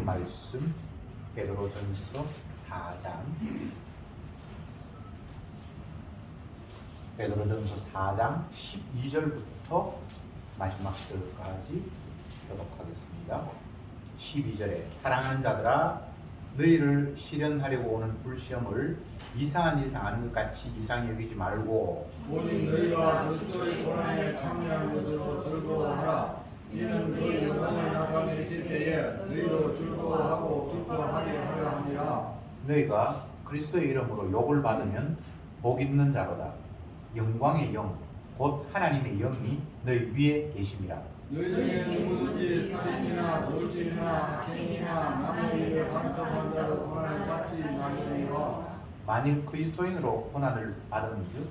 말씀 베드로전서 4장 베드로전서 4장 12절부터 마지막 절까지 교독하겠습니다. 12절에 사랑하는 자들아 너희를 시련하려고 오는 불시험을 이상한 일 당하는 것 같이 이상히 여기지 말고 오직 너희가 그리스도의 고난에 참여한 것으로 즐거워하라. 이는 그 영광을 나타내실 때에 너희도 즐거워하고 기뻐하게 하려 함이라. 너희가 그리스도의 이름으로 욕을 받으면 복 있는 자로다. 영광의 영 곧 하나님의 영이 너희 위에 계심이라. 너희 중에 누구든지 살인이나 돌진이나 악행이나 남의 일을 간섭한 자로 고난을 받지 말으니라. 만일 그리스도인으로 고난을 받은즉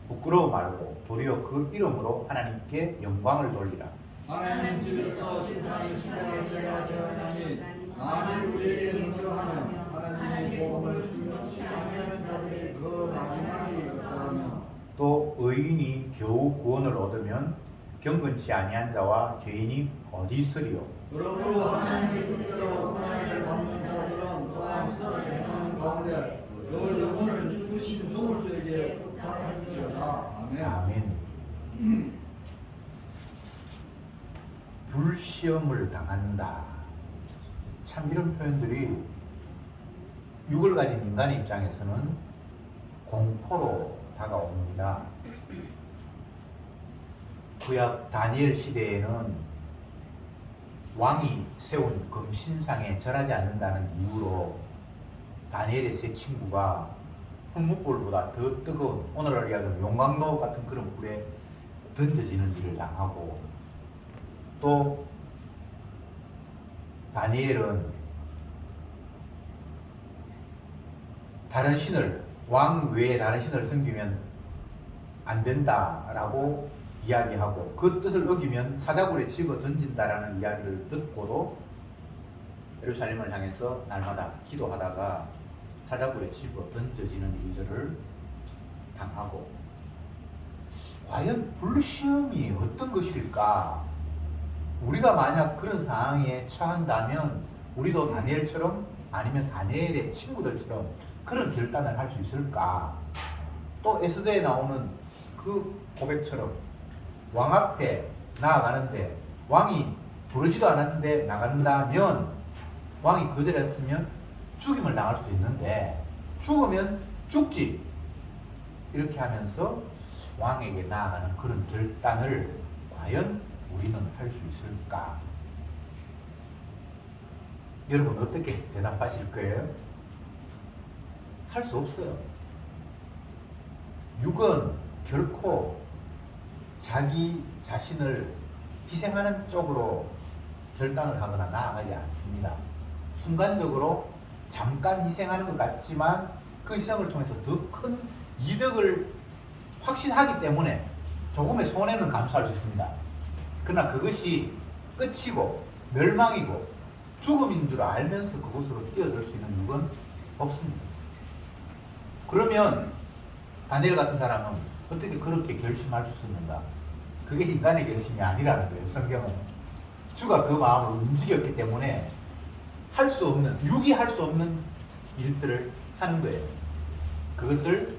부끄러워 말고 도리어 그 이름으로 하나님께 영광을 돌리라. 하나님 집에서 심판이 시작할 때가 되었나니 만일 우리에게 능력하면 하나님의 복음을 순종치 아니하는 자들이 그 마지막이 있다하며 또 의인이 겨우 구원을 얻으면 경건치 아니한 자와 죄인이 어디 있으리요. 그러므로 하나님의 뜻대로 고난을 받는 자들은 또한 선을 행하는 가운데 그 영혼을 이끄신 조물주에게 부탁할지어다. 아멘. 아멘. 불시험을 당한다. 참 이런 표현들이 육을 가진 인간의 입장에서는 공포로 다가옵니다. 구약 다니엘 시대에는 왕이 세운 금신상에 절하지 않는다는 이유로 다니엘의 세 친구가 풀무불보다 더 뜨거운 오늘날 이야기하는 용광로 같은 그런 불에 던져지는 일을 당하고 또 다니엘은 다른 신을 왕 외에 다른 신을 섬기면 안 된다라고 이야기하고 그 뜻을 어기면 사자굴에 집어 던진다라는 이야기를 듣고도 예루살렘을 향해서 날마다 기도하다가 사자굴에 집어 던져지는 일들을 당하고 과연 불시험이 어떤 것일까? 우리가 만약 그런 상황에 처한다면 우리도 다니엘처럼 아니면 다니엘의 친구들처럼 그런 결단을 할 수 있을까? 또 에스더에 나오는 그 고백처럼 왕 앞에 나아가는데 왕이 부르지도 않았는데 나간다면 왕이 거절했으면 죽임을 당할 수 있는데 죽으면 죽지 이렇게 하면서 왕에게 나아가는 그런 결단을 과연 우리는 할 수 있을까? 여러분 어떻게 대답하실 거예요? 할 수 없어요. 육은 결코 자기 자신을 희생하는 쪽으로 결단을 하거나 나아가지 않습니다. 순간적으로 잠깐 희생하는 것 같지만 그 희생을 통해서 더 큰 이득을 확신하기 때문에 조금의 손해는 감수할 수 있습니다. 그러나 그것이 끝이고 멸망이고 죽음인 줄 알면서 그곳으로 뛰어들 수 있는 육은 없습니다. 그러면 다니엘 같은 사람은 어떻게 그렇게 결심할 수 있는가? 그게 인간의 결심이 아니라는 거예요. 성경은 주가 그 마음을 움직였기 때문에 할 수 없는, 육이 할 수 없는 일들을 하는 거예요. 그것을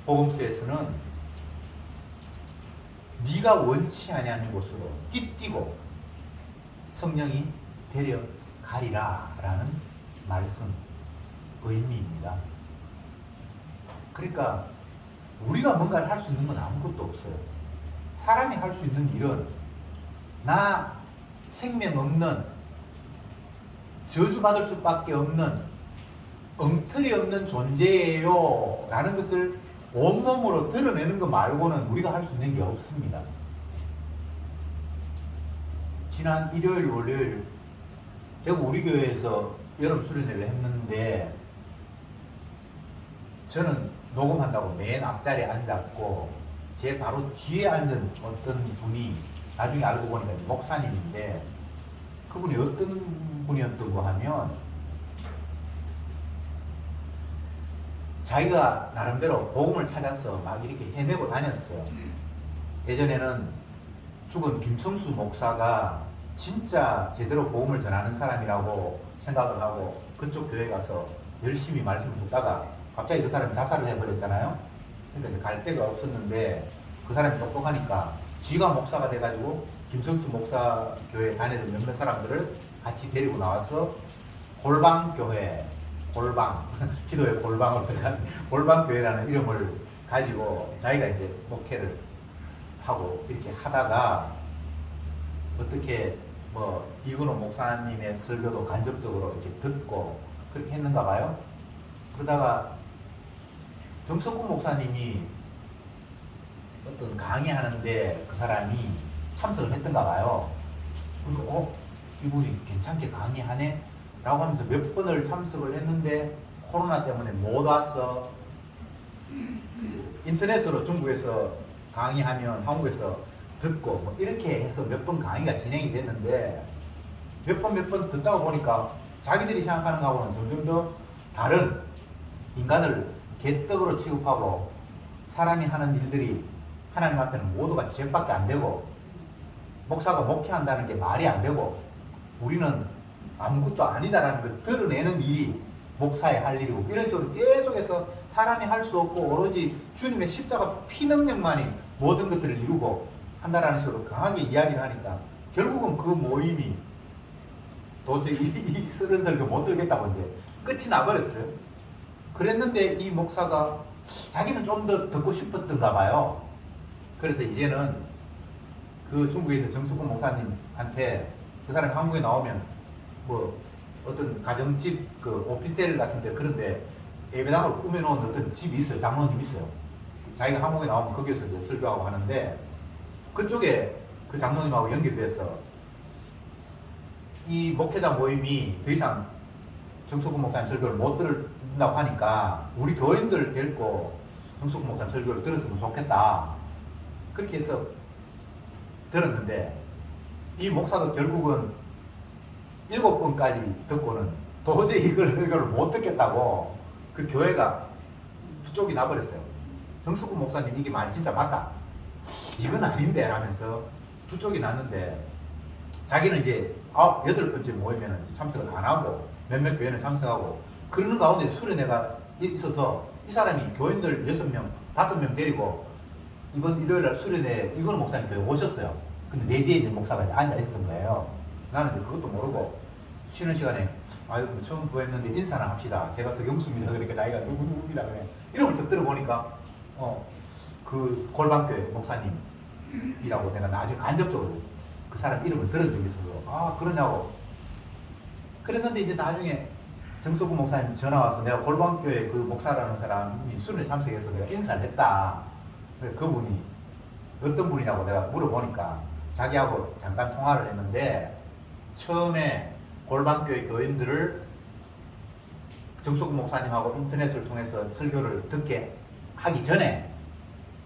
복음서에서는 네가 원치 아니하는 곳으로 띠띠고 성령이 데려가리라 라는 말씀, 의미입니다. 그러니까 우리가 뭔가를 할 수 있는 건 아무것도 없어요. 사람이 할 수 있는 일은 나 생명 없는 저주받을 수밖에 없는 엉터리 없는 존재예요 라는 것을 온몸으로 드러내는 것 말고는 우리가 할 수 있는 게 없습니다. 지난 일요일, 월요일 대구 우리 교회에서 여름 수련회를 했는데 저는 녹음한다고 맨 앞자리에 앉았고 제 바로 뒤에 앉은 어떤 분이 나중에 알고 보니까 목사님인데 그분이 어떤 분이었다고 하면 자기가 나름대로 복음을 찾아서 막 이렇게 헤매고 다녔어요. 예전에는 죽은 김성수 목사가 진짜 제대로 복음을 전하는 사람이라고 생각을 하고 그쪽 교회 가서 열심히 말씀을 듣다가 갑자기 그 사람이 자살을 해버렸잖아요. 그러니까 이제 갈 데가 없었는데 그 사람이 똑똑하니까 지가 목사가 돼가지고 김성수 목사 교회 다니던 몇몇 사람들을 같이 데리고 나와서 골방교회, 골방, 기도의 골방으로 들어간 골방교회라는 이름을 가지고 자기가 이제 목회를 하고 이렇게 하다가 어떻게 뭐 이근호 목사님의 설교도 간접적으로 이렇게 듣고 그렇게 했는가 봐요. 그러다가 정석훈 목사님이 어떤 강의하는데 그 사람이 참석을 했던가 봐요. 그러니까 이분이 괜찮게 강의하네? 라고 하면서 몇 번을 참석을 했는데 코로나 때문에 못 왔어. 인터넷으로 중국에서 강의하면 한국에서 듣고 뭐 이렇게 해서 몇 번 강의가 진행이 됐는데 몇 번 듣다가 보니까 자기들이 생각하는 거하고는 점점 더 다른 인간을 개떡으로 취급하고 사람이 하는 일들이 하나님 앞에는 모두가 죄밖에 안 되고 목사가 목회한다는 게 말이 안 되고 우리는 아무것도 아니다라는 걸 드러내는 일이 목사의 할 일이고 이런 식으로 계속해서 사람이 할 수 없고 오로지 주님의 십자가 피 능력만이 모든 것들을 이루고 한다라는 식으로 강하게 이야기를 하니까 결국은 그 모임이 도저히 이 쓰는 설교 못 들겠다고 이제 끝이 나버렸어요. 그랬는데 이 목사가 자기는 좀 더 듣고 싶었던가 봐요. 그래서 이제는 그 중국에 있는 정수근 목사님한테 그 사람이 한국에 나오면 뭐 어떤 가정집 그 오피스텔 같은데 그런데 예배당을 꾸며놓은 어떤 집이 있어요. 장로님이 있어요. 자기가 한국에 나오면 거기서 이제 설교하고 하는데 그쪽에 그 장로님하고 연결돼서 이 목회자 모임이 더 이상 정수근 목사님 설교를 못 들은다고 하니까 우리 교인들 데리고 정수근 목사님 설교를 들었으면 좋겠다. 그렇게 해서 들었는데 이 목사도 결국은 7번까지 듣고는 도저히 이걸 설교를 못 듣겠다고 그 교회가 두 쪽이 나버렸어요. 정수근 목사님 이게 말 진짜 맞다. 이건 아닌데 라면서 두 쪽이 났는데 자기는 이제 8번째 모이면 참석을 안 하고 몇몇 교회는 참석하고 그러는 가운데 수련회가 있어서 이 사람이 교인들 6명, 5명 데리고 이번 일요일날 수련회 이건 목사님 교회 오셨어요. 근데 내 뒤에 있는 목사가 앉아 있었던 거예요. 나는 이제 그것도 모르고 쉬는 시간에 뭐 처음 보였는데 인사나 합시다. 제가 서경수입니다. 그러니까 자기가 누구입니다. 그래. 이름을 딱 들어보니까 그 골방교회 목사님이라고 내가 나중에 간접적으로 그 사람 이름을 들은 적이 있어서 그러냐고 그랬는데 이제 나중에 정석구 목사님 전화 와서 내가 골방교회 그 목사라는 사람이 수련회 참석해서 내가 인사를 했다. 그래서 그분이 어떤 분이냐고 내가 물어보니까 자기하고 잠깐 통화를 했는데 처음에 골방교회 교인들을 정석구 목사님하고 인터넷을 통해서 설교를 듣게 하기 전에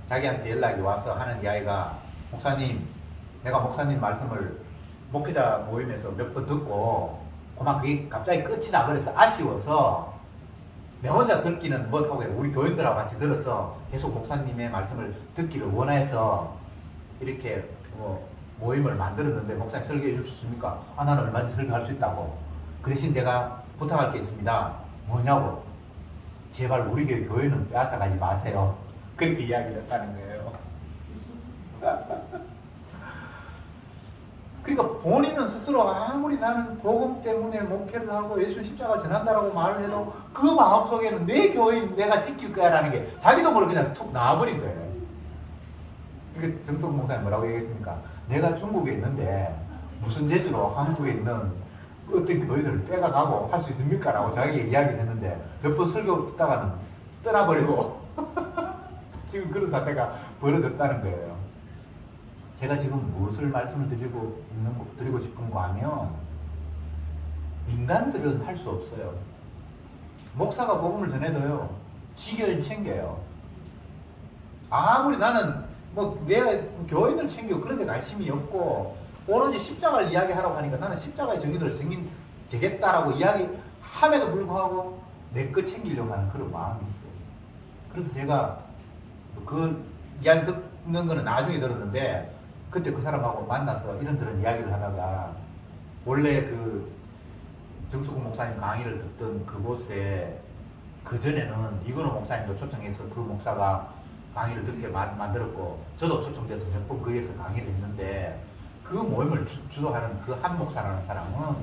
자기한테 연락이 와서 하는 이야기가 목사님 내가 목사님 말씀을 목회자 모임에서 몇 번 듣고 그만 그게 갑자기 끝이 나버려서 아쉬워서 내 혼자 듣기는 못하고 우리 교인들하고 같이 들어서 계속 목사님의 말씀을 듣기를 원해서 이렇게 모임을 만들었는데 목사님 설교해 줄 수 있습니까? 나는 얼마든지 설교할 수 있다고. 그 대신 제가 부탁할 게 있습니다. 뭐냐고. 제발 우리 교회는 빼앗아가지 마세요. 그렇게 이야기를 했다는 거예요. 그러니까 본인은 스스로 아무리 나는 복음 때문에 목회를 하고 예수 십자가를 전한다라고 말을 해도 그 마음속에는 내 교인 내가 지킬 거야라는 게 자기도 모르게 그냥 툭 나와버린 거예요. 그러니까 정석 목사님 뭐라고 얘기했습니까? 내가 중국에 있는데 무슨 재주로 한국에 있는 어떤 교인을 빼가가고 할 수 있습니까? 라고 자기가 이야기를 했는데 몇 번 설교 듣다가는 떠나버리고 지금 그런 사태가 벌어졌다는 거예요. 제가 지금 무엇을 말씀을 드리고 싶은가 하면 인간들은 할 수 없어요. 목사가 복음을 전해도요 지교인 챙겨요. 아무리 나는 내가 교인을 챙기고 그런 데 관심이 없고 오로지 십자가를 이야기하라고 하니까 나는 십자가의 정의를 되겠다라고 이야기함에도 불구하고 내 거 챙기려고 하는 그런 마음이 있어요. 그래서 제가 그 이야기 듣는 거는 나중에 들었는데 그때 그 사람하고 만나서 이런저런 이야기를 하다가 원래 그 정수국 목사님 강의를 듣던 그곳에 그 전에는 이근호 목사님도 초청해서 그 목사가 강의를 듣게 만들었고 저도 초청돼서 몇 번 거기에서 강의를 했는데 그 모임을 주도하는 그 한 목사라는 사람은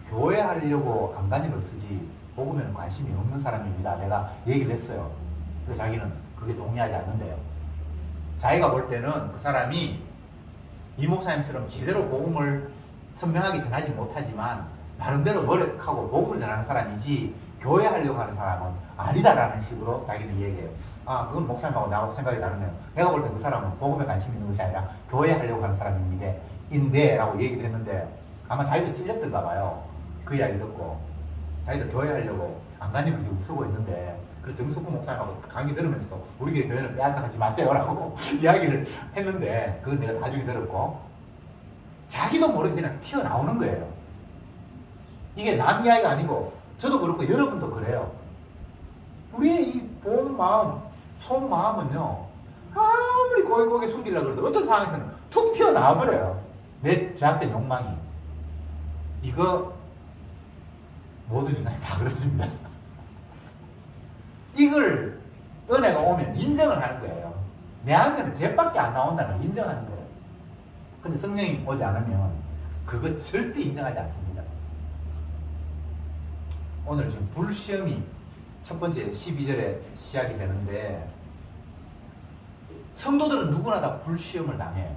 교회 하려고 안간힘을 쓰지 복음에는 관심이 없는 사람입니다. 내가 얘기를 했어요. 그래서 자기는 그게 동의하지 않는데요. 자기가 볼 때는 그 사람이 이 목사님처럼 제대로 복음을 선명하게 전하지 못하지만 나름대로 노력하고 복음을 전하는 사람이지 교회 하려고 하는 사람은 아니다라는 식으로 자기는 얘기해요. 아, 그건 목사님하고 나하고 생각이 다르네요. 내가 볼 때 그 사람은 복음에 관심이 있는 것이 아니라 교회 하려고 하는 사람입니다. 라고 얘기를 했는데 아마 자기도 찔렸던가 봐요. 그 이야기 듣고. 자기도 교회 하려고 안간힘을 지금 쓰고 있는데 그래서 정숙구 목사님하고 강의 들으면서도 우리 교회는 빼앗아 가지 마세요라고 이야기를 했는데 그건 내가 나중에 들었고 자기도 모르게 그냥 튀어나오는 거예요. 이게 남 이야기가 아니고 저도 그렇고 여러분도 그래요. 우리의 이 본 마음, 속 마음은요 아무리 고개 숙이려고 그래도 어떤 상황에서는 툭 튀어나와버려요. 내 죄악된 욕망이. 이거 모든 인간이 다 그렇습니다. 이걸 은혜가 오면 인정을 하는 거예요. 내한테는 죄밖에 안 나온다는 걸 인정하는 거예요. 근데 성령이 오지 않으면 그거 절대 인정하지 않습니다. 오늘 지금 불시험이 첫 번째 12절에 시작이 되는데 성도들은 누구나 다 불시험을 당해요.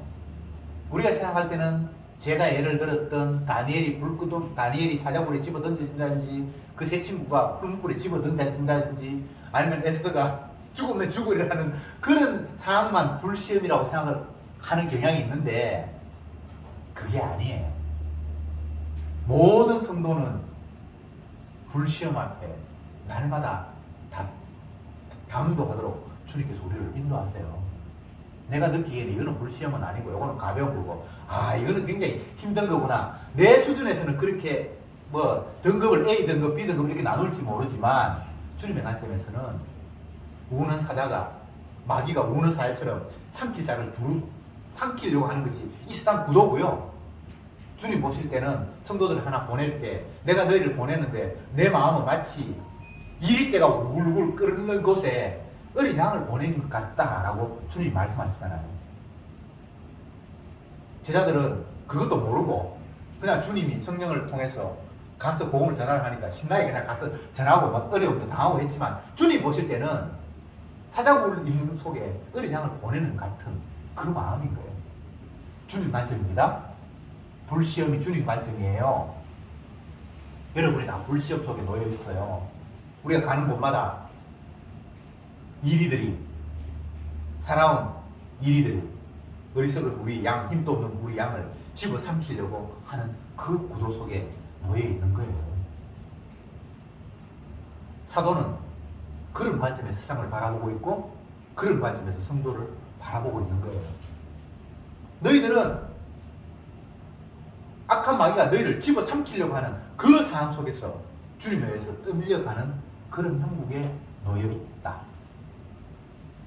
우리가 생각할 때는 제가 예를 들었던 다니엘이 사자굴에 집어던진다든지 그 세 친구가 풀무불에 집어던진다든지 아니면 에스더가 죽으면 죽으리라는 그런 상황만 불시험이라고 생각을 하는 경향이 있는데 그게 아니에요. 모든 성도는 불시험 앞에 날마다 당도하도록 주님께서 우리를 인도하세요. 내가 느끼기에는 이거는 불시험은 아니고 이거는 가벼운 거고 이거는 굉장히 힘든 거구나. 내 수준에서는 그렇게 뭐 등급을 A 등급, B 등급 이렇게 나눌지 모르지만 주님의 관점에서는 우는 사자가 마귀가 우는 사자처럼 삼킬 자를 삼키려고 하는 것이 이 세상 구도고요. 주님 보실 때는 성도들을 하나 보낼 때 내가 너희를 보내는데 내 마음은 마치 이리때가 울울울 끓는 곳에 어린 양을 보내는 것 같다라고 주님이 말씀하시잖아요. 제자들은 그것도 모르고 그냥 주님이 성령을 통해서 가서 복음을 전하려 하니까 신나게 그냥 가서 전하고 막 어려움도 당하고 했지만 주님 보실 때는 사자굴 있는 속에 어린 양을 보내는 같은 그 마음인 거예요. 주님 관점입니다. 불시험이 주님 관점이에요. 여러분이 다 불시험 속에 놓여 있어요. 우리가 가는 곳마다 이리들이 살아온 이리들이 어리석은 우리 양, 힘도 없는 우리 양을 집어삼키려고 하는 그 구도 속에 놓여 있는 거예요. 사도는 그런 관점에서 세상을 바라보고 있고 그런 관점에서 성도를 바라보고 있는 거예요. 너희들은 악한 마귀가 너희를 집어삼키려고 하는 그 상황 속에서 주님에 의해서 떠밀려가는 그런 형국에 놓여 있다.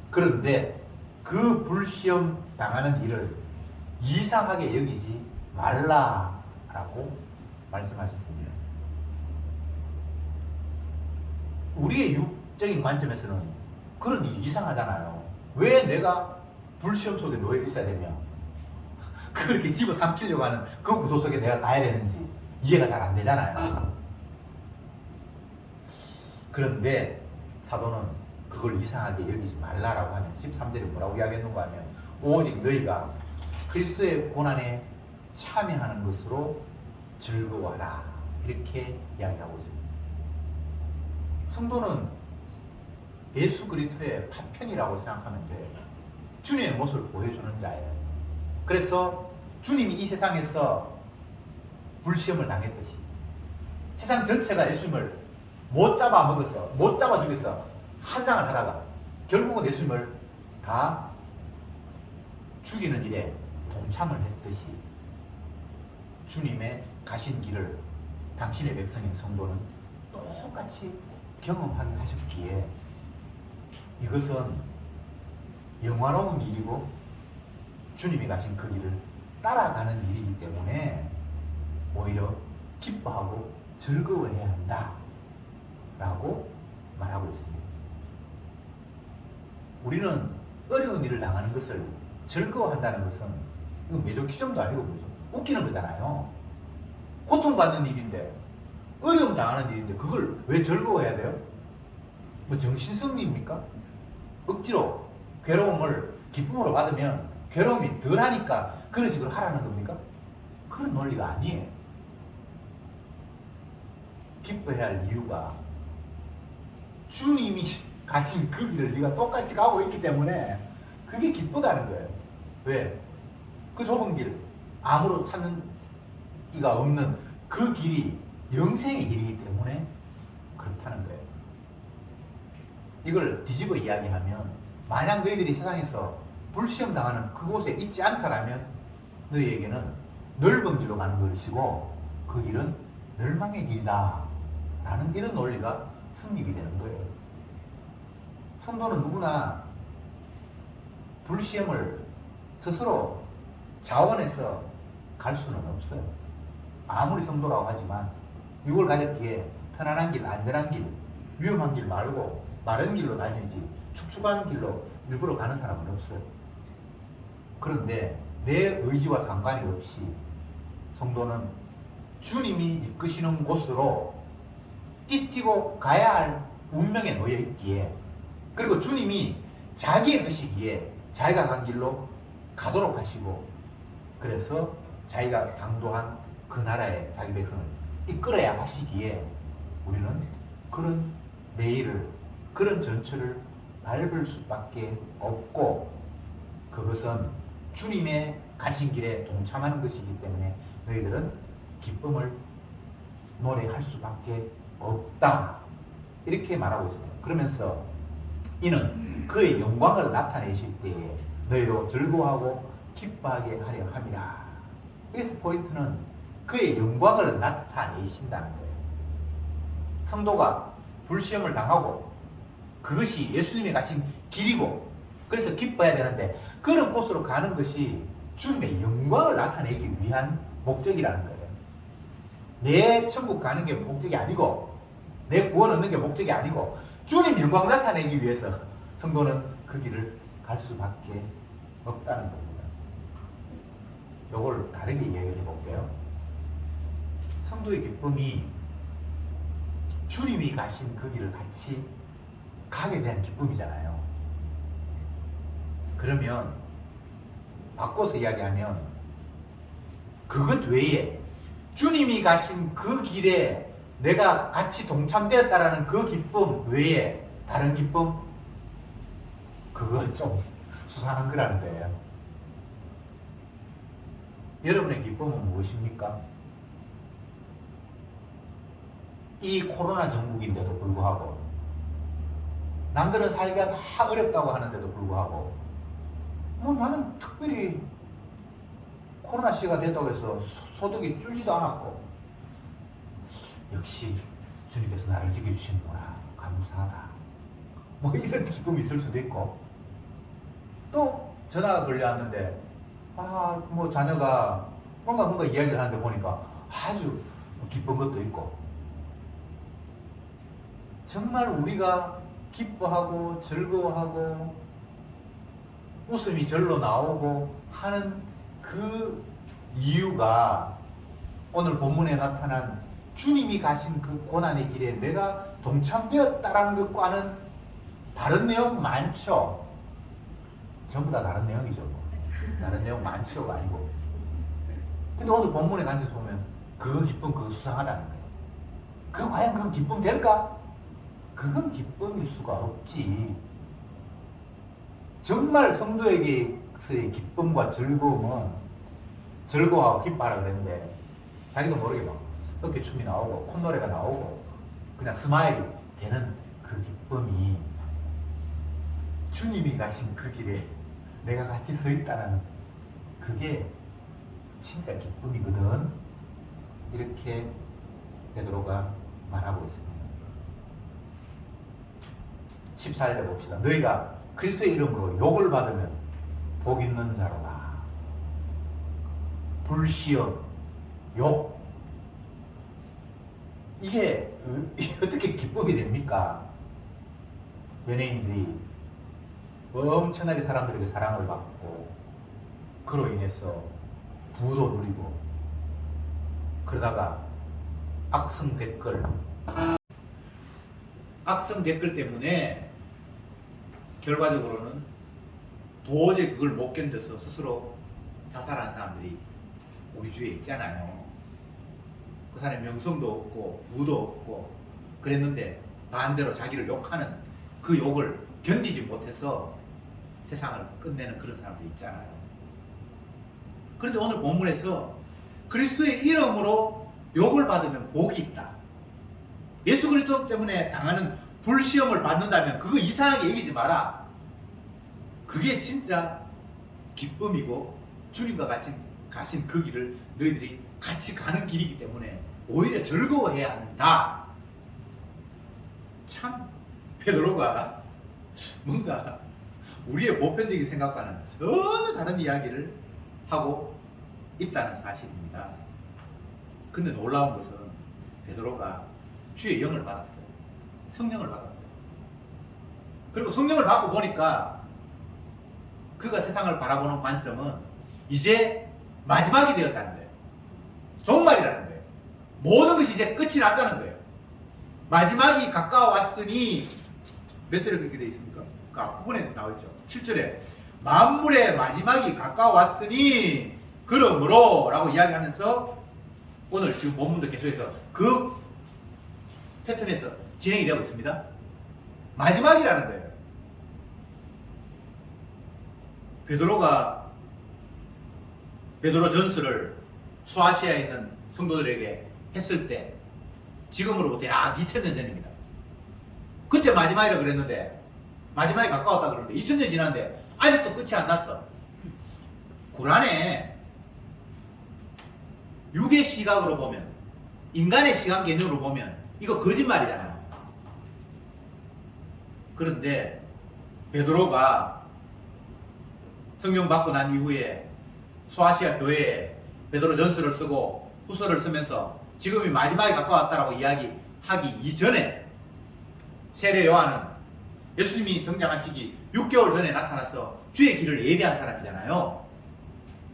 그런데 그 불시험 당하는 일을 이상하게 여기지 말라라고 말씀하셨습니다. 우리의 육적인 관점에서는 그런 일이 이상하잖아요. 왜 내가 불시험 속에 놓여 있어야 되며 그렇게 집어삼키려고 하는 그 구도 속에 내가 가야 되는지 이해가 잘 안 되잖아요. 그런데 사도는 그걸 이상하게 여기지 말라라고 하면 13절에 뭐라고 이야기했는가 하면 오직 너희가 그리스도의 고난에 참여하는 것으로 즐거워하라 이렇게 이야기하고 있습니다. 성도는 예수 그리스도의 파편이라고 생각하면 돼요. 주님의 모습을 보여주는 자예요. 그래서 주님이 이 세상에서 불시험을 당했듯이 세상 전체가 예수님을 못 잡아 먹어서 못 잡아 죽여서 한장을 하다가 결국은 예수님을 다 죽이는 일에 동참을 했듯이 주님의 가신 길을 당신의 백성인 성도는 똑같이 경험하게 하셨기에 이것은 영화로운 일이고 주님이 가신 그 길을 따라가는 일이기 때문에 오히려 기뻐하고 즐거워해야 한다 라고 말하고 있습니다. 우리는 어려운 일을 당하는 것을 즐거워한다는 것은 이거 메조키즘도 아니고 뭐죠? 웃기는 거잖아요. 고통받는 일인데, 어려움 당하는 일인데 그걸 왜 즐거워해야 돼요? 뭐 정신승리입니까? 억지로 괴로움을 기쁨으로 받으면 괴로움이 덜하니까 그런 식으로 하라는 겁니까? 그런 논리가 아니에요. 기뻐해야 할 이유가 주님이 가신 그 길을 네가 똑같이 가고 있기 때문에 그게 기쁘다는 거예요. 왜? 그 좁은 길, 아무로 찾는 이가 없는 그 길이 영생의 길이기 때문에 그렇다는 거예요. 이걸 뒤집어 이야기하면, 만약 너희들이 세상에서 불시험 당하는 그곳에 있지 않다라면 너희에게는 넓은 길로 가는 것이고 그 길은 멸망의 길이다 라는 이런 논리가 성립이 되는 거예요. 성도는 누구나 불시험을 스스로 자원해서 갈 수는 없어요. 아무리 성도라고 하지만 육을 가졌기에 편안한 길, 안전한 길, 위험한 길 말고 마른 길로 다니지 축축한 길로 일부러 가는 사람은 없어요. 그런데 내 의지와 상관이 없이 성도는 주님이 이끄시는 곳으로 띠뛰고 가야 할 운명에 놓여 있기에, 그리고 주님이 자기의 것이기에 자기가 간 길로 가도록 하시고, 그래서 자기가 당도한 그 나라에 자기 백성을 이끌어야 하시기에 우리는 그런 레일을, 그런 전철을 밟을 수밖에 없고, 그것은 주님의 가신 길에 동참하는 것이기 때문에 너희들은 기쁨을 노래할 수밖에 없다, 이렇게 말하고 있습니다. 그러면서 이는 그의 영광을 나타내실 때에 너희로 즐거워하고 기뻐하게 하려 함이라. 그래서 포인트는 그의 영광을 나타내신다는 거예요. 성도가 불시험을 당하고 그것이 예수님이 가신 길이고, 그래서 기뻐해야 되는데 그런 곳으로 가는 것이 주님의 영광을 나타내기 위한 목적이라는 거예요. 내 천국 가는 게 목적이 아니고, 내 구원 얻는 게 목적이 아니고, 주님 영광 나타내기 위해서 성도는 그 길을 갈 수밖에 없다는 겁니다. 이걸 다르게 이야기해 볼게요. 성도의 기쁨이 주님이 가신 그 길을 같이 가게 대한 기쁨이잖아요. 그러면 바꿔서 이야기하면 그것 외에 주님이 가신 그 길에 내가 같이 동참되었다라는 그 기쁨 외에 다른 기쁨? 그거 좀 수상한 거라는 거예요. 여러분의 기쁨은 무엇입니까? 이 코로나 전국인데도 불구하고, 남들은 살기가 다 어렵다고 하는데도 불구하고, 뭐 나는 특별히 코로나 시가 됐다고 해서 소득이 줄지도 않았고, 역시 주님께서 나를 지켜주시는구나, 감사하다, 뭐 이런 기쁨이 있을 수도 있고, 또 전화가 걸려왔는데 뭐 자녀가 뭔가 이야기를 하는데 보니까 아주 기쁜 것도 있고, 정말 우리가 기뻐하고 즐거워하고 웃음이 절로 나오고 하는 그 이유가 오늘 본문에 나타난 주님이 가신 그 고난의 길에 내가 동참되었다라는 것과는 다른 내용 많죠. 전부 다 다른 내용이죠. 다른 내용 많죠가 아니고. 근데 오늘 본문에 간접 보면 그 기쁨, 그거 수상하다는 거예요. 그 과연 그건 기쁨 될까? 그건 기쁨일 수가 없지. 정말 성도에게서의 기쁨과 즐거움은, 즐거워하고 기뻐하라 그랬는데 자기도 모르게 막 어깨 춤이 나오고 콧노래가 나오고 그냥 스마일이 되는 그 기쁨이 주님이 가신 그 길에 내가 같이 서 있다는 그게 진짜 기쁨이거든. 이렇게 베드로가 말하고 있습니다. 14절에 봅시다. 너희가 그리스도의 이름으로 욕을 받으면 복 있는 자로다. 불시험, 욕, 이게 어떻게 기쁨이 됩니까? 연예인들이 엄청나게 사람들에게 사랑을 받고 그로 인해서 부도 누리고 그러다가 악성 댓글 때문에 결과적으로는 도저히 그걸 못 견뎌서 스스로 자살한 사람들이 우리 주위에 있잖아요. 그 사람의 명성도 없고 부도 없고 그랬는데 반대로 자기를 욕하는 그 욕을 견디지 못해서 세상을 끝내는 그런 사람들 있잖아요. 그런데 오늘 본문에서 그리스도의 이름으로 욕을 받으면 복이 있다. 예수 그리스도 때문에 당하는 불시험을 받는다면 그거 이상하게 여기지 마라. 그게 진짜 기쁨이고 주님과 가신 그 길을 너희들이 같이 가는 길이기 때문에 오히려 즐거워해야 한다. 참 베드로가 뭔가 우리의 보편적인 생각과는 전혀 다른 이야기를 하고 있다는 사실입니다. 근데 놀라운 것은 베드로가 주의 영을 받았어요. 성령을 받았어요. 그리고 성령을 받고 보니까 그가 세상을 바라보는 관점은 이제 마지막이 되었다는 거예요. 종말이라는 거예요. 모든 것이 이제 끝이 났다는 거예요. 마지막이 가까워왔으니 몇 절에 그렇게 되어 있습니까? 그 앞부분에 나와있죠. 7절에 만물의 마지막이 가까워왔으니 그러므로 라고 이야기하면서 오늘 지금 본문도 계속해서 그 패턴에서 진행이 되고 있습니다. 마지막이라는 거예요. 베드로 전서를 소아시아에 있는 성도들에게 했을 때 지금으로부터 약 2000년 전입니다. 그때 마지막이라고 그랬는데 마지막이 가까웠다 그러는데 2000년 지났는데 아직도 끝이 안 났어. 구란에 육의 시각으로 보면 인간의 시간 개념으로 보면 이거 거짓말이잖아요. 그런데 베드로가 성령 받고 난 이후에 소아시아 교회에 베드로 전서를 쓰고 후서를 쓰면서 지금이 마지막에 가까웠다라고 이야기하기 이전에 세례 요한은 예수님이 등장하시기 6개월 전에 나타나서 주의 길을 예비한 사람이잖아요.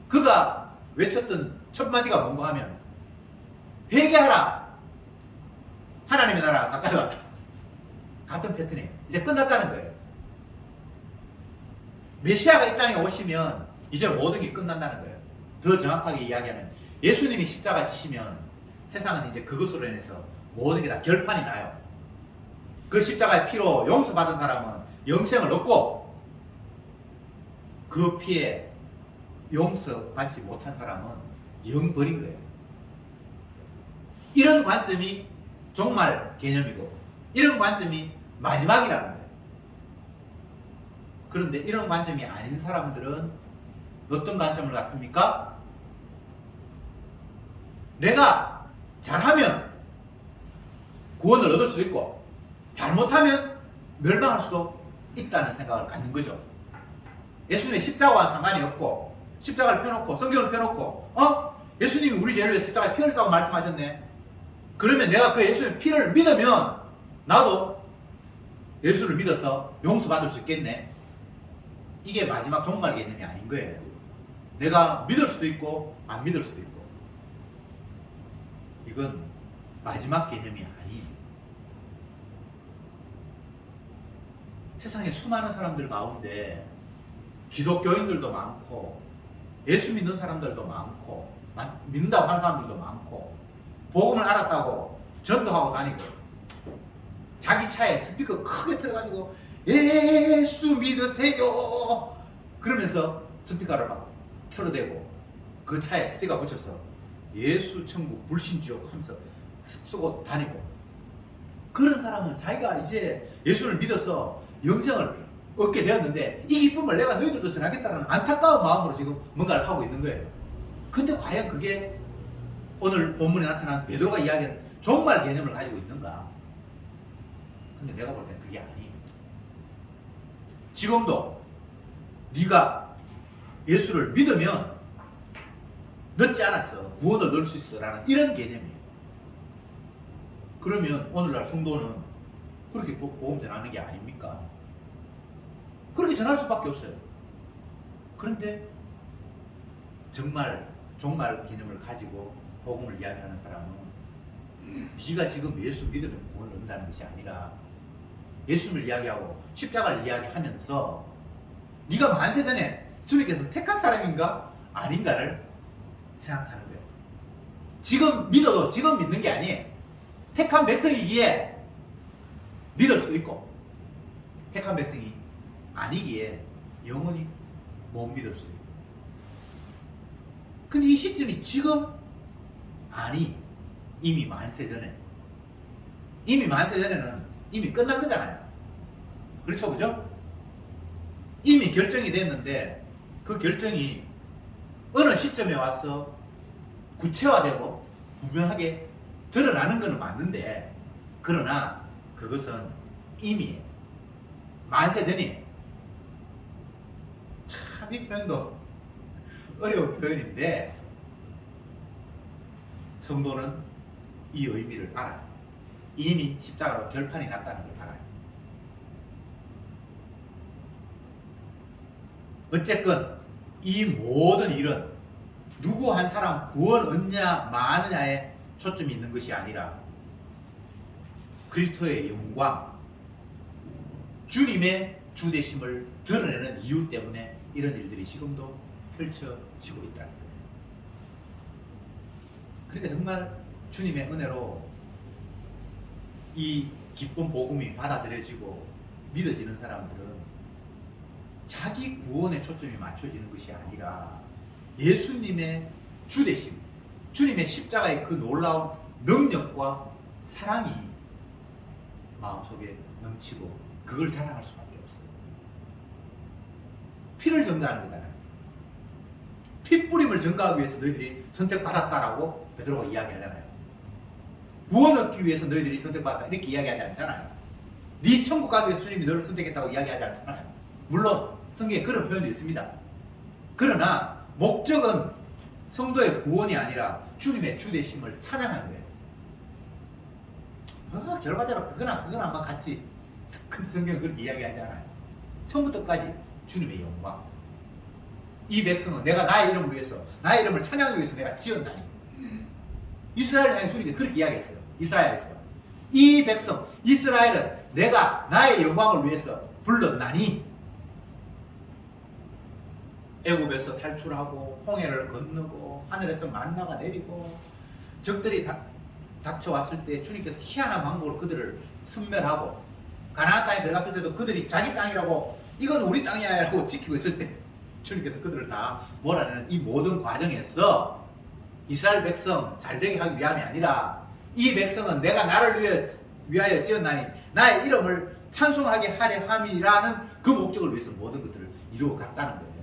그가 외쳤던 첫 마디가 뭔가 하면 회개하라, 하나님의 나라가 가까이 왔다. 같은 패턴이에요. 이제 끝났다는 거예요. 메시아가 이 땅에 오시면 이제 모든 게 끝난다는 거예요. 더 정확하게 이야기하면 예수님이 십자가 지시면 세상은 이제 그것으로 인해서 모든 게 다 결판이 나요. 그 십자가의 피로 용서받은 사람은 영생을 얻고 그 피에 용서받지 못한 사람은 영 버린 거예요. 이런 관점이 종말 개념이고 이런 관점이 마지막이라는 거예요. 그런데 이런 관점이 아닌 사람들은 어떤 관점을 갖습니까? 내가 잘하면 구원을 얻을 수도 있고 잘못하면 멸망할 수도 있다는 생각을 갖는 거죠. 예수님의 십자가와 상관이 없고 십자가를 펴놓고 성경을 펴놓고 예수님이 우리 죄를 위해 십자가에 피 흘렸다고 말씀하셨네. 그러면 내가 그 예수님의 피를 믿으면 나도 예수를 믿어서 용서받을 수 있겠네. 이게 마지막 종말 개념이 아닌 거예요. 내가 믿을 수도 있고 안 믿을 수도 있고 이건 마지막 개념이 아니에요. 세상에 수많은 사람들 가운데 기독교인들도 많고 예수 믿는 사람들도 많고 믿는다고 하는 사람들도 많고 복음을 알았다고 전도하고 다니고 자기 차에 스피커 크게 틀어가지고 예수 믿으세요 그러면서 스피커를 막 틀어대고 그 차에 스티커 붙여서 예수 천국 불신지옥 하면서 쓰고 다니고 그런 사람은 자기가 이제 예수를 믿어서 영생을 얻게 되었는데 이 기쁨을 내가 너희들도 전하겠다는 안타까운 마음으로 지금 뭔가를 하고 있는 거예요. 근데 과연 그게 오늘 본문에 나타난 베드로가 이야기한 종말 개념을 가지고 있는가? 근데 내가 볼 땐 그게 아니에요. 지금도 네가 예수를 믿으면 늦지 않았어. 구원을 얻을 수 있어 라는 이런 개념이에요. 그러면 오늘날 성도는 그렇게 복음 전하는 게 아닙니까? 그렇게 전할 수밖에 없어요. 그런데 정말 종말 개념을 가지고 복음을 이야기하는 사람은 네가 지금 예수 믿으면 구원을 얻는다는 것이 아니라 예수님을 이야기하고 십자가를 이야기하면서 네가 만세 전에 주님께서 택한 사람인가 아닌가를 생각하는 거예요. 지금 믿어도 지금 믿는 게 아니에요. 택한 백성이기에 믿을 수도 있고 택한 백성이 아니기에 영원히 못 믿을 수도 있고. 근데 이 시점이 지금 아니, 이미 만세 전에, 이미 만세 전에는 이미 끝난 거잖아요. 그렇죠, 그죠? 이미 결정이 됐는데 그 결정이 어느 시점에 와서 구체화되고 분명하게 드러나는 것은 맞는데, 그러나 그것은 이미 만세 전이에요. 참 이 표현도 어려운 표현인데 성도는 이 의미를 알아요. 이미 십자가로 결판이 났다는 걸 알아요. 어쨌건 이 모든 일은 누구 한 사람 구원 얻냐 마느냐에 초점이 있는 것이 아니라 그리스도의 영광, 주님의 주되심을 드러내는 이유 때문에 이런 일들이 지금도 펼쳐지고 있다는 거예요. 그러니까 정말 주님의 은혜로 이 기쁜 복음이 받아들여지고 믿어지는 사람들은 자기 구원에 초점이 맞춰지는 것이 아니라 예수님의 주되심, 주님의 십자가의 그 놀라운 능력과 사랑이 마음속에 넘치고 그걸 자랑할 수밖에 없어요. 피를 증거하는 거잖아요. 피 뿌림을 증거하기 위해서 너희들이 선택받았다라고 베드로가 이야기하잖아요. 구원 얻기 위해서 너희들이 선택받았다 이렇게 이야기하지 않잖아요. 네 천국 가기 위해서 주님이 너를 선택했다고 이야기하지 않잖아요. 물론 성경에 그런 표현도 있습니다. 그러나 목적은 성도의 구원이 아니라 주님의 주되심을 찬양하는 거예요. 결과적으로 그거나 막 같이. 근데 성경은 그렇게 이야기하지 않아요. 처음부터까지 주님의 영광. 이 백성은 내가 나의 이름을 위해서, 나의 이름을 찬양하기 위해서 내가 지었다니. 이스라엘을 향해 주님께서 그렇게 이야기했어요. 이사야에서. 이 백성, 이스라엘은 내가 나의 영광을 위해서 불렀나니. 애굽에서 탈출하고 홍해를 건너고 하늘에서 만나가 내리고 적들이 닥쳐왔을 때 주님께서 희한한 방법으로 그들을 섬멸하고 가나안 땅에 들어갔을 때도 그들이 자기 땅이라고 이건 우리 땅이야 라고 지키고 있을 때 주님께서 그들을 다 몰아내는 이 모든 과정에서 이스라엘 백성 잘되게 하기 위함이 아니라 이 백성은 내가 나를 위하여 지었나니 나의 이름을 찬송하게 하려 함이라는 그 목적을 위해서 모든 것들을 이루어 갔다는 거예요.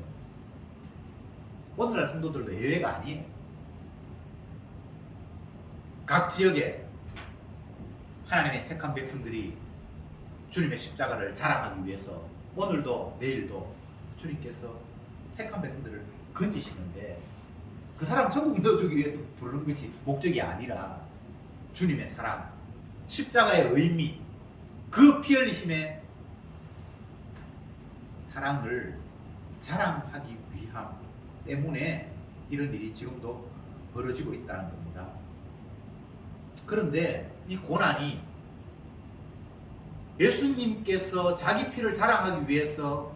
오늘날 성도들도 예외가 아니에요. 각 지역에 하나님의 택한 백성들이 주님의 십자가를 자랑하기 위해서 오늘도 내일도 주님께서 택한 백성들을 건지시는데 그 사람 천국 넣어주기 위해서 부르는 것이 목적이 아니라 주님의 사랑, 십자가의 의미, 그 피 흘리심의 사랑을 자랑하기 위함 때문에 이런 일이 지금도 벌어지고 있다는 겁니다. 그런데 이 고난이 예수님께서 자기 피를 자랑하기 위해서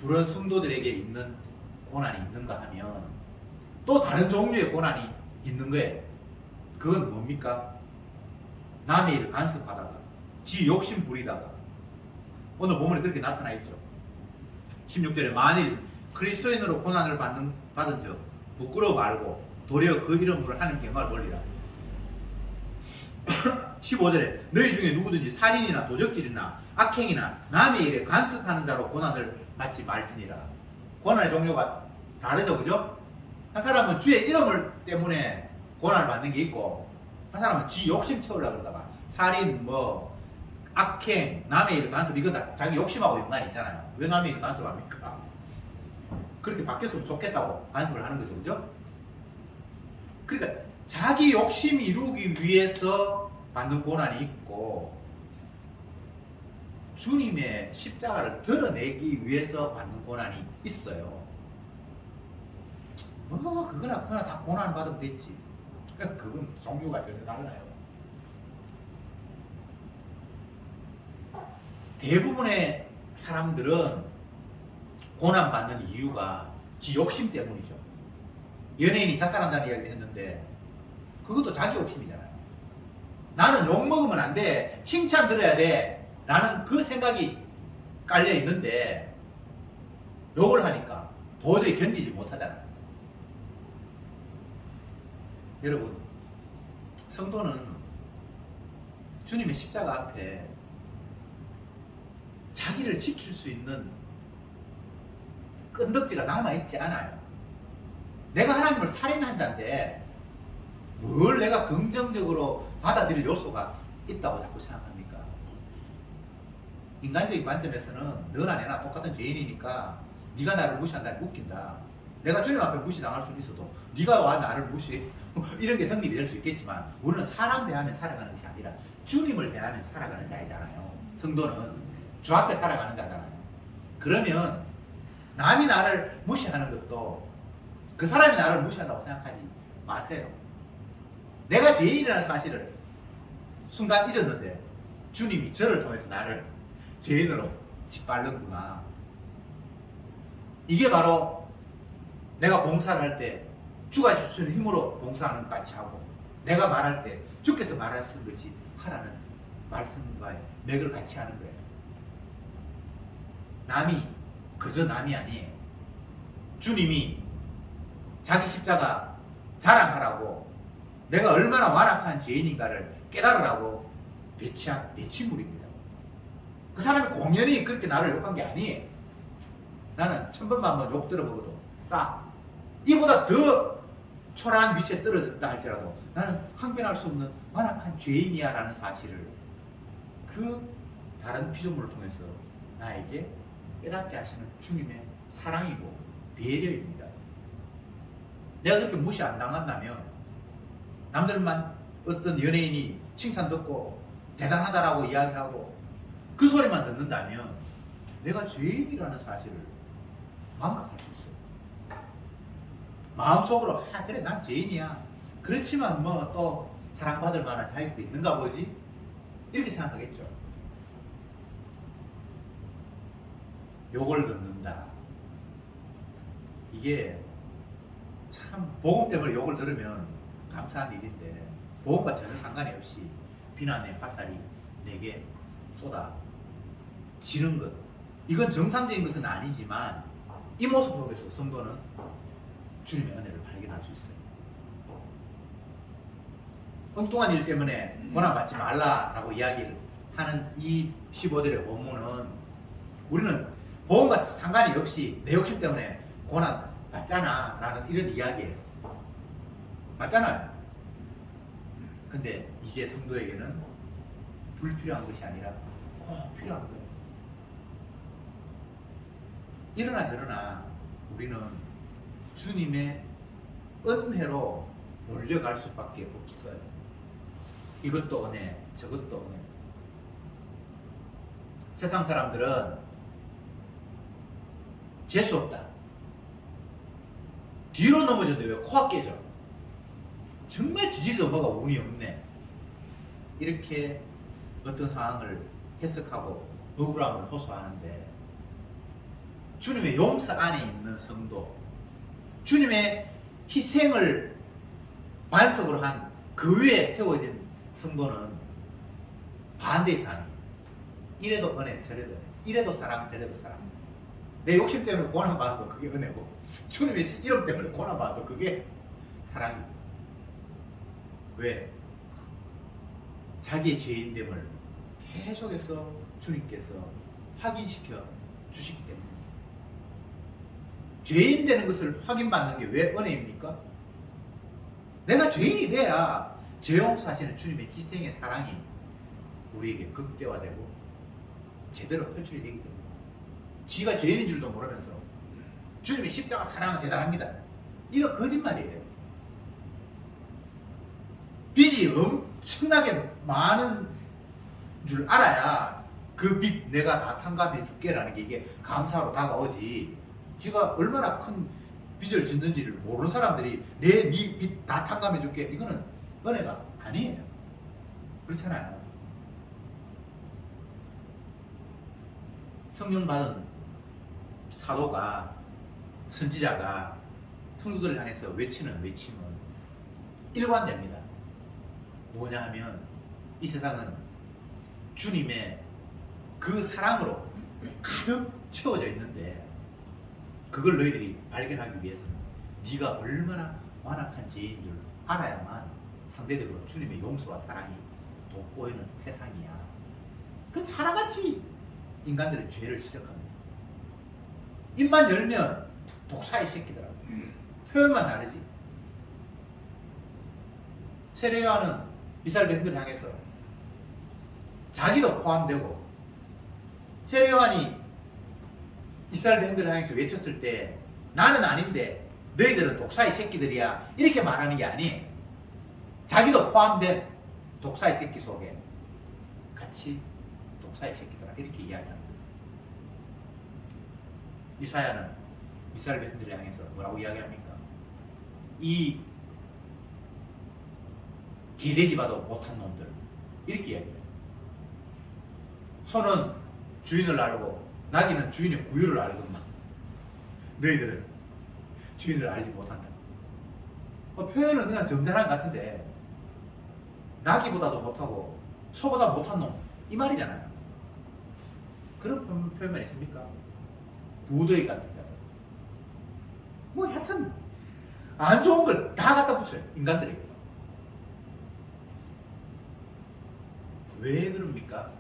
부른 성도들에게 있는 고난이 있는가 하면 또 다른 종류의 고난이 있는 거예요. 그건 뭡니까? 남의 일을 간섭하다가 지 욕심 부리다가 오늘 본문에 그렇게 나타나 있죠. 16절에 만일 그리스도인으로 고난을 받은 적 부끄러워 말고 도리어 그 이름으로 하나님께 영광을 돌리라. 15절에 너희 중에 누구든지 살인이나 도적질이나 악행이나 남의 일에 간섭하는 자로 고난을 받지 말지니라. 고난의 종류가 다르죠, 그죠? 한 사람은 주의 이름을 때문에 고난을 받는 게 있고 한 사람은 지 욕심 채우려고 그러다가 살인, 악행, 남의 일 간섭 이거 다 자기 욕심하고 연관이 있잖아요. 왜 남의 일 간섭합니까? 그렇게 바뀌었으면 좋겠다고 간섭을 하는 거죠, 그죠? 그러니까 자기 욕심 이루기 위해서 받는 고난이 있고 주님의 십자가를 드러내기 위해서 받는 고난이 있어요. 뭐 그거나 다 고난 받으면 됐지. 그건 종류가 전혀 달라요. 대부분의 사람들은 고난 받는 이유가 지 욕심 때문이죠. 연예인이 자살한다는 이야기를 했는데 그것도 자기 욕심이잖아요. 나는 욕 먹으면 안 돼, 칭찬 들어야 돼 라는 그 생각이 깔려 있는데 욕을 하니까 도저히 견디지 못하잖아요. 여러분, 성도는 주님의 십자가 앞에 자기를 지킬 수 있는 끈덕지가 남아있지 않아요. 내가 하나님을 살인한 자인데 뭘 내가 긍정적으로 받아들일 요소가 있다고 자꾸 생각합니까? 인간적인 관점에서는 너나 내나 똑같은 죄인이니까 네가 나를 무시한다니 웃긴다. 내가 주님 앞에 무시당할 수는 있어도 네가 와 나를 무시 이런 게 성립이 될 수 있겠지만 우리는 사람 대하며 살아가는 것이 아니라 주님을 대하며 살아가는 자이잖아요. 성도는 주 앞에 살아가는 자잖아요. 그러면 남이 나를 무시하는 것도 그 사람이 나를 무시한다고 생각하지 마세요. 내가 죄인이라는 사실을 순간 잊었는데 주님이 저를 통해서 나를 죄인으로 짓밟는구나. 이게 바로 내가 봉사를 할 때 주가 주시는 힘으로 봉사하는 것 같이 하고 내가 말할 때 주께서 말하시는 것이 하라는 말씀과의 맥을 같이 하는 거예요. 남이 그저 남이 아니에요. 주님이 자기 십자가 자랑하라고 내가 얼마나 완악한 죄인인가를 깨달으라고 배치한 배치물입니다. 그 사람이 공연히 그렇게 나를 욕한 게 아니에요. 나는 1000번만 욕 들어보고도 싸. 이보다 더 초라한 위치에 떨어졌다 할지라도 나는 항변할 수 없는 완악한 죄인이야 라는 사실을 그 다른 피조물을 통해서 나에게 깨닫게 하시는 주님의 사랑이고 배려입니다. 내가 그렇게 무시 안 당한다면 남들만 어떤 연예인이 칭찬 듣고 대단하다라고 이야기하고 그 소리만 듣는다면 내가 죄인이라는 사실을 망각할 수 있어요. 마음속으로 그래 난 죄인이야. 그렇지만 뭐 또 사랑받을 만한 자격도 있는가 보지? 이렇게 생각하겠죠. 욕을 듣는다. 이게 참 복음 때문에 욕을 들으면 감사한 일인데 복음과 전혀 상관이 없이 비난의 화살이 내게 쏟아지는 것, 이건 정상적인 것은 아니지만 이 모습 속에서 성도는 주님의 은혜를 발견할 수 있어요. 엉뚱한 일 때문에 고난받지 말라라고 이야기를 하는 이 15절의 본문은 우리는 복음과 상관이 없이 내 욕심 때문에 고난 받잖아 라는 이런 이야기예요. 맞잖아요. 근데 이게 성도에게는 불필요한 것이 아니라 꼭 필요한 거예요. 이러나 저러나 우리는 주님의 은혜로 몰려갈 수밖에 없어요. 이것도 은혜, 저것도 은혜. 세상 사람들은 재수 없다. 뒤로 넘어졌는데 왜 코가 깨져? 정말 지지리도 뭐가 운이 없네. 이렇게 어떤 상황을 해석하고 억울함을 호소하는데 주님의 용서 안에 있는 성도, 주님의 희생을 반석으로 한 그 위에 세워진 성도는 반대의 삶. 이래도 은혜, 저래도 은혜. 이래도 사랑, 저래도 사랑. 내 욕심 때문에 고난받아도 그게 은혜고 주님의 이름 때문에 고난받아도 그게 사랑이고. 왜? 자기의 죄인됨을 계속해서 주님께서 확인시켜 주시기 때문에. 죄인 되는 것을 확인받는 게 왜 은혜입니까? 내가 죄인이 돼야 죄 용서하시는 주님의 희생의 사랑이 우리에게 극대화되고 제대로 표출이 되기 때문에. 지가 죄인인 줄도 모르면서 주님의 십자가 사랑은 대단합니다. 이거 거짓말이에요. 빚이 엄청나게 많은 줄 알아야 그 빚 내가 다 탕감해 줄게라는 게 이게 감사로 다가오지. 지가 얼마나 큰 빚을 짓는지를 모르는 사람들이 네 빚 다 탕감해 줄게, 이거는 은혜가 아니에요. 그렇잖아요. 성령 받은 사도가, 선지자가 성도들을 향해서 외치는 외침은 일관됩니다. 뭐냐 하면 이 세상은 주님의 그 사랑으로 가득 채워져 있는데 그걸 너희들이 발견하기 위해서는 네가 얼마나 완악한 죄인 줄 알아야만 상대적으로 주님의 용서와 사랑이 돋보이는 세상이야. 그래서 하나같이 인간들의 죄를 시작합니다. 입만 열면 독사의 새끼더라고. 표현만 다르지. 세례요한은 미사엘 밴드를 향해서 자기도 포함되고, 세례요한이 이스라엘 백성들을 향해서 외쳤을 때 나는 아닌데 너희들은 독사의 새끼들이야 이렇게 말하는 게 아니에요. 자기도 포함된 독사의 새끼 속에 같이 독사의 새끼들아 이렇게 이야기합니다. 이사야는 이스라엘 백성들을 향해서 뭐라고 이야기합니까? 이 개돼지 봐도 못한 놈들 이렇게 이야기해요. 소는 주인을 알고 나귀는 주인의 구유를 알건만 너희들은 주인을 알지 못한다. 표현은 그냥 점잖한 것 같은데 나귀보다도 못하고 소보다 못한 놈 이 말이잖아요. 그런 표현만 있습니까? 구더기 같은 자. 뭐 하여튼 안 좋은 걸 다 갖다 붙여요. 인간들에게. 왜 그럽니까?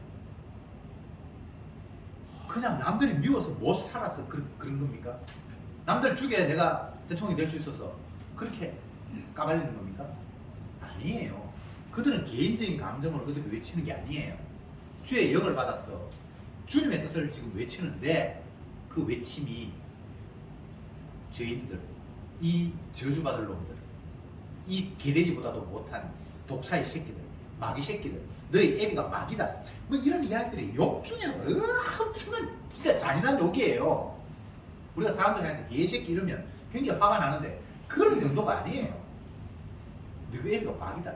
그냥 남들이 미워서 못 살아서 그런 겁니까? 남들 죽여야 내가 대통령이 될 수 있어서 그렇게 까발리는 겁니까? 아니에요. 그들은 개인적인 감정으로 그들이 외치는 게 아니에요. 주의 영을 받았어. 주님의 뜻을 지금 외치는데 그 외침이 죄인들, 이 저주받을 놈들, 이 개돼지보다도 못한 독사의 새끼들, 마귀 새끼들, 너희 애비가 마귀다. 뭐 이런 이야기들이 욕 중에 엄청난 진짜 잔인한 욕이에요. 우리가 사람들 향해서 개새끼 이러면 굉장히 화가 나는데 그런 정도가 아니에요. 너희 애비가 마귀다.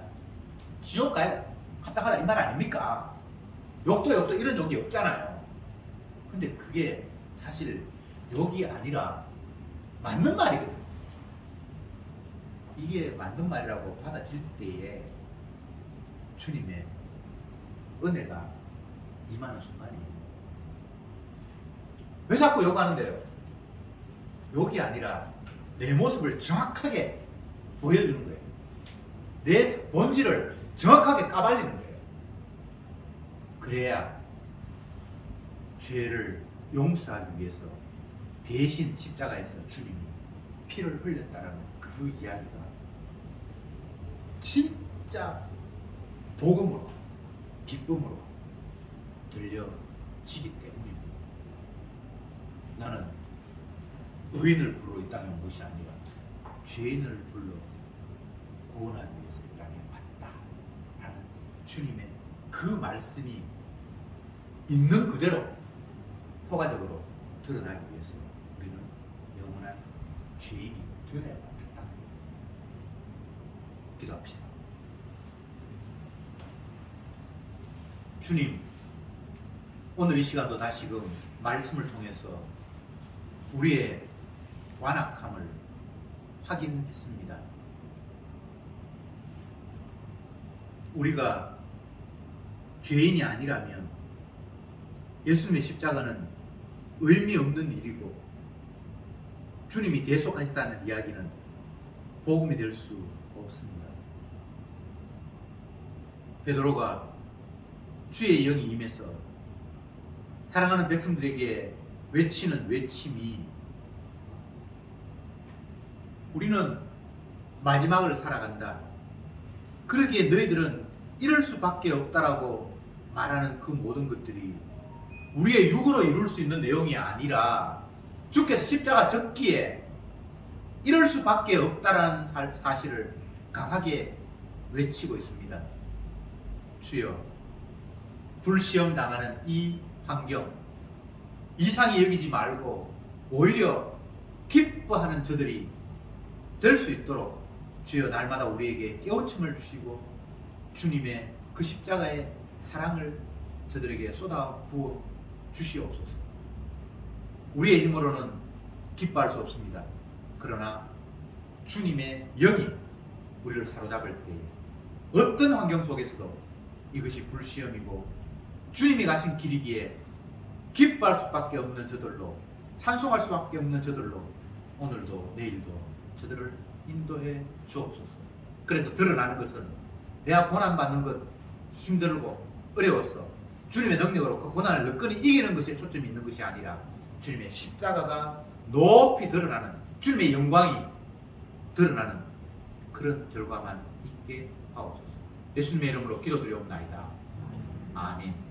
지옥 가야 합당하다 이 말 아닙니까? 욕도 이런 욕이 없잖아요. 근데 그게 사실 욕이 아니라 맞는 말이거든. 이게 맞는 말이라고 받아질 때에 주님의 은혜가 임하는 순간이에요. 왜 자꾸 욕하는데요? 욕이 아니라 내 모습을 정확하게 보여주는 거예요. 내 본질을 정확하게 까발리는 거예요. 그래야 죄를 용서하기 위해서 대신 십자가에서 주님이 피를 흘렸다라는 그 이야기가 진짜 복음으로 기쁨으로 들려지기 때문입니다. 나는 의인을 불러 이 땅에 온 것이 아니라 죄인을 불러 구원하기 위해서 이 땅에 왔다라는 주님의 그 말씀이 있는 그대로 포괄적으로 드러나기 위해서 우리는 영원한 죄인이 되어야 한다. 기도합시다. 주님, 오늘 이 시간도 다시금 말씀을 통해서 우리의 완악함을 확인했습니다. 우리가 죄인이 아니라면 예수님의 십자가는 의미 없는 일이고 주님이 대속하셨다는 이야기는 복음이 될 수 없습니다. 베드로가 주의 영이 임해서 사랑하는 백성들에게 외치는 외침이 우리는 마지막을 살아간다. 그러기에 너희들은 이럴 수밖에 없다라고 말하는 그 모든 것들이 우리의 육으로 이룰 수 있는 내용이 아니라 주께서 십자가 졌기에 이럴 수밖에 없다라는 사실을 강하게 외치고 있습니다. 주여, 불시험 당하는 이 환경 이상히 여기지 말고 오히려 기뻐하는 저들이 될 수 있도록 주여 날마다 우리에게 깨우침을 주시고 주님의 그 십자가의 사랑을 저들에게 쏟아 부어 주시옵소서. 우리의 힘으로는 기뻐할 수 없습니다. 그러나 주님의 영이 우리를 사로잡을 때 어떤 환경 속에서도 이것이 불시험이고 주님이 가신 길이기에 기뻐할 수밖에 없는 저들로, 찬송할 수밖에 없는 저들로 오늘도 내일도 저들을 인도해 주옵소서. 그래서 드러나는 것은 내가 고난받는 것 힘들고 어려웠어, 주님의 능력으로 그 고난을 너끈히 이기는 것에 초점이 있는 것이 아니라 주님의 십자가가 높이 드러나는, 주님의 영광이 드러나는 그런 결과만 있게 하옵소서. 예수님의 이름으로 기도드리옵나이다. 아멘.